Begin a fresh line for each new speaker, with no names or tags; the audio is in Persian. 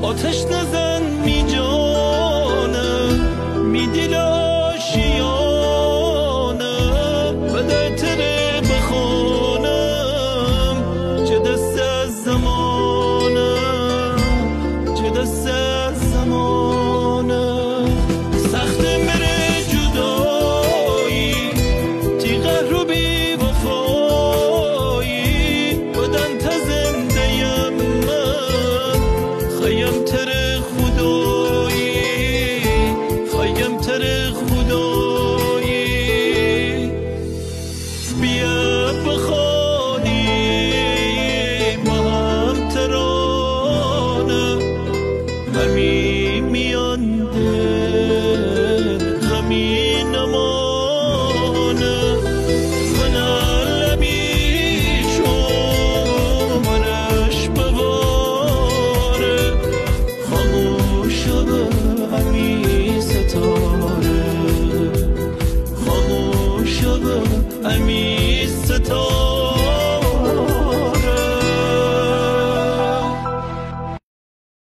آتش نزن می جانم می دل آشیانم و در تره بخونم چه دست از زمانم چه دست از زمانم سخت مره جدایی تیغه رو بی وفایی بدن تا زنده یم من خیم تره خدایی خیم تره خدایی بیا بخوانیم با هم ترانه غمی میان دل غمی نمانه من لبی شمارش بباره خاموش به همی ستاره خاموش به همی ستاره